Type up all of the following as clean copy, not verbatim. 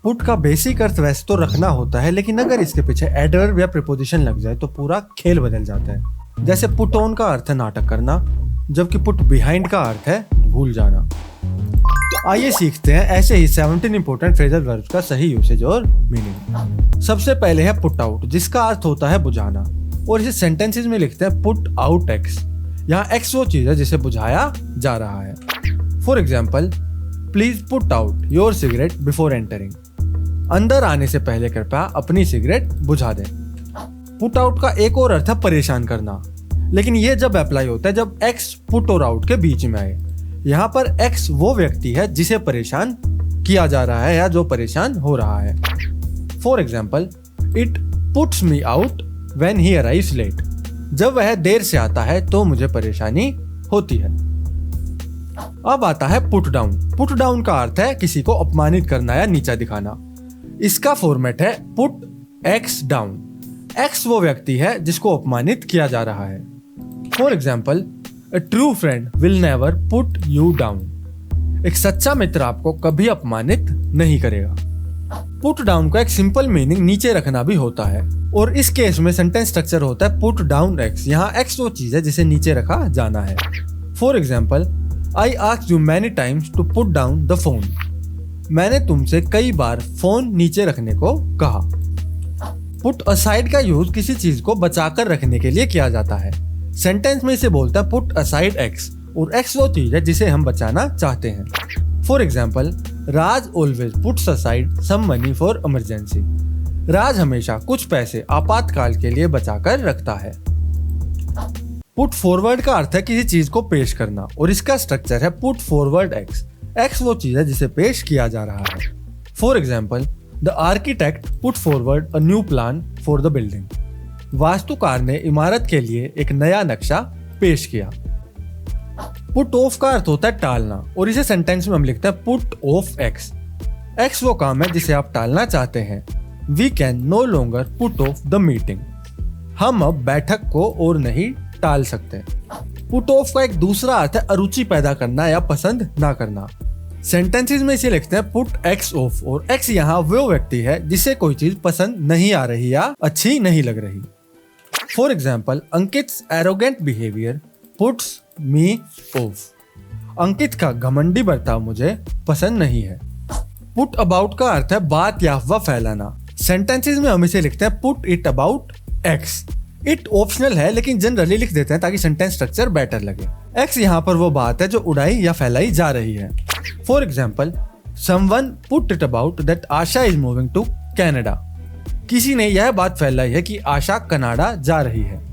Put का basic अर्थ वैसे तो रखना होता है, लेकिन अगर इसके पीछे एडवर्ब या प्रीपोजिशन लग जाए तो पूरा खेल बदल जाता है। जैसे पुट ऑन का अर्थ है नाटक करना, जबकि पुट बिहाइंड का अर्थ है भूल जाना। तो आइए सीखते हैं ऐसे ही 17 इंपॉर्टेंट फ्रेजल वर्ब्स का सही यूसेज और मीनिंग। सबसे पहले है पुट आउट, जिसका अर्थ होता है बुझाना, और इसे सेंटेंसेस में लिखते हैं पुट आउट एक्स। यहाँ एक्स वो चीज है जिसे बुझाया जा रहा है। For example, please put out your cigarette before entering. अंदर आने से पहले कृपया अपनी सिगरेट बुझा दें। पुट आउट का एक और अर्थ है परेशान करना, लेकिन यह जब अप्लाई होता है जब एक्स पुट और आउट के बीच में आए। यहाँ पर एक्स वो व्यक्ति है जिसे परेशान किया जा रहा है या जो परेशान हो रहा है। For example, it puts me out when he arrives late. जब वह देर से आता है तो मुझे परेशानी होती है। अब आता है पुट डाउन। पुट डाउन का अर्थ है किसी को अपमानित करना या नीचा दिखाना। इसका फॉर्मेट है पुट एक्स डाउन। एक्स वो व्यक्ति है जिसको अपमानित किया जा रहा है। For example, A true friend will never put you down. एक सच्चा मित्र आपको कभी अपमानित नहीं करेगा। पुट डाउन का एक सिंपल मीनिंग नीचे रखना भी होता है, और इस केस में सेंटेंस स्ट्रक्चर होता है पुट डाउन एक्स। यहाँ एक्स वो चीज है जिसे नीचे रखा जाना है। For example, I asked you many times to put down the phone. मैंने तुमसे कई बार फोन नीचे रखने को कहा। पुट असाइड का यूज किसी चीज को बचाकर रखने के लिए किया जाता है। सेंटेंस में इसे बोलता है पुट असाइड एक्स, और एक्स वो चीज है जिसे हम बचाना चाहते हैं। For example, Raj always puts aside some money for emergency. Raj हमेशा कुछ पैसे आपातकाल के लिए बचाकर रखता है। पुट फॉरवर्ड का अर्थ है किसी चीज को पेश करना, और इसका स्ट्रक्चर है पुट फॉरवर्ड एक्स। एक्स वो चीज है जिसे पेश किया जा रहा है। For example, the architect put forward a new plan for the building. वास्तुकार ने इमारत के लिए एक नया नक्शा पेश किया। पुट ऑफ का अर्थ होता है टालना, और इसे सेंटेंस में हम लिखते हैं पुट ऑफ एक्स। एक्स वो काम है जिसे आप टालना चाहते हैं। We can no longer put off the meeting. हम अब बैठक को और नहीं टाल सकते। पुट ऑफ का एक दूसरा अर्थ है अरुचि पैदा करना या पसंद ना करना। सेंटेंसेस में इसे लिखते हैं पुट एक्स ऑफ, और एक्स यहाँ वो व्यक्ति है जिसे कोई चीज पसंद नहीं आ रही या अच्छी नहीं लग रही। For example, Ankit's arrogant behaviour puts me off. Ankit का घमंडी बर्ताव मुझे पसंद नहीं है। पुट अबाउट का अर्थ है बात या अफवाह फैलाना। सेंटेंसेस में हम इसे लिखते हैं put it about x. It optional है, लेकिन जनरली लिख देते हैं ताकि सेंटेंस स्ट्रक्चर बेटर लगे। एक्स यहाँ पर वो बात है जो उड़ाई या फैलाई जा रही है। For example, someone put it about that Asha is moving to Canada. किसी ने यह बात फैलाई है कि आशा कनाडा जा रही है।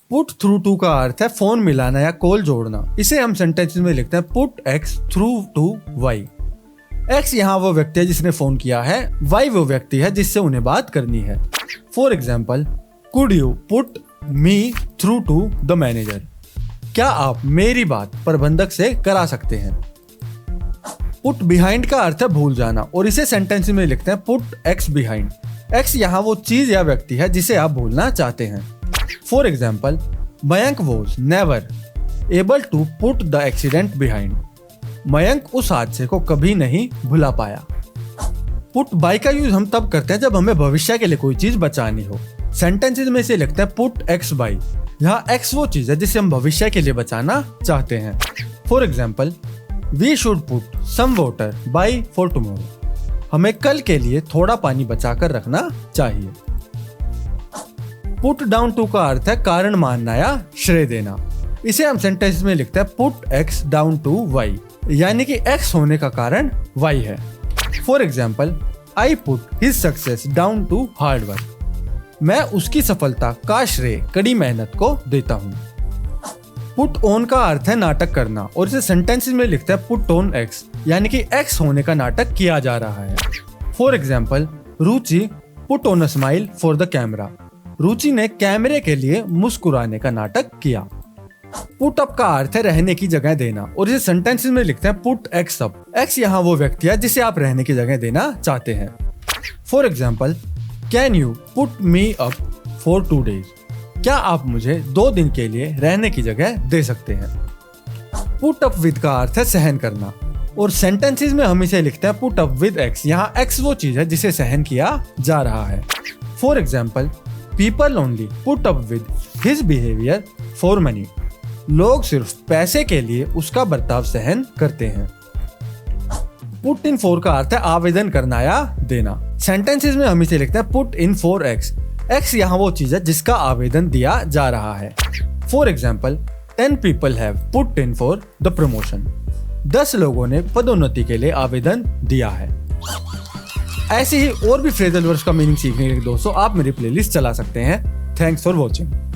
पुट थ्रू टू का अर्थ है फोन मिलाना या कॉल जोड़ना। इसे हम सेंटेंस में लिखते हैं put X through to Y. X यहाँ वो व्यक्ति है जिसने फोन किया है, वाई वो व्यक्ति है जिससे उन्हें बात करनी है। For example, could you put me through to the manager. क्या आप मेरी बात प्रबंधक से करा सकते हैं। पुट बिहाइंड का अर्थ है भूल जाना, और इसे सेंटेंस में लिखते हैं पुट एक्स बिहाइंड। एक्स यहाँ वो चीज या व्यक्ति है जिसे आप भूलना चाहते हैं। For example, Mayank was never able to put the accident behind. Mayank उस हादसे को कभी नहीं भुला पाया। पुट बाय का यूज हम तब करते हैं जब हमें भविष्य के लिए कोई चीज बचानी हो। सेंटेंसेस में से लिखते हैं पुट एक्स बाय। यहाँ एक्स वो चीज है जिसे हम भविष्य के लिए बचाना चाहते हैं। For example, we should put some water by for tomorrow. हमें कल के लिए थोड़ा पानी बचाकर रखना चाहिए। पुट डाउन टू का अर्थ है कारण मानना या श्रेय देना। इसे हम सेंटेंस में लिखते हैं put X down to Y, यानी कि एक्स होने का कारण वाई है। For example, I put his success down to hard work. मैं उसकी सफलता का श्रेय कड़ी मेहनत को देता हूँ। पुट ऑन का अर्थ है नाटक करना, और इसे सेंटेंसेस में लिखते हैं पुट ऑन एक्स, यानी कि एक्स होने का नाटक किया जा रहा है। For example, Ruchi put on a smile for the camera. Ruchi ने कैमरे के लिए मुस्कुराने का नाटक किया। पुट अप का अर्थ है रहने की जगह देना, और इसे सेंटेंसेस में लिखते हैं पुट एक्स अप। एक्स यहाँ वो व्यक्ति है जिसे आप रहने की जगह देना चाहते हैं। For example, can you put me up for 2 days। क्या आप मुझे 2 दिन के लिए रहने की जगह दे सकते हैं। पुट अप विद का अर्थ है सहन करना, और सेंटेंसेस में हम इसे लिखते हैं पुट अप विद एक्स। यहाँ एक्स वो चीज है जिसे सहन किया जा रहा है। For example, people only put up with his behaviour for money. लोग सिर्फ पैसे के लिए उसका बर्ताव सहन करते हैं। पुट इन फॉर का अर्थ है आवेदन करना या देना। सेंटेंसेस में हम इसे लिखते हैं put in for x. X यहाँ वो चीज है जिसका आवेदन दिया जा रहा है। For example, 10 people have put in for the promotion। 10 लोगों ने पदोन्नति के लिए आवेदन दिया है। ऐसे ही और भी फ्रेजल वर्ड्स का मीनिंग सीखने के लिए दोस्तों आप मेरी प्लेलिस्ट चला सकते हैं। Thanks for watching.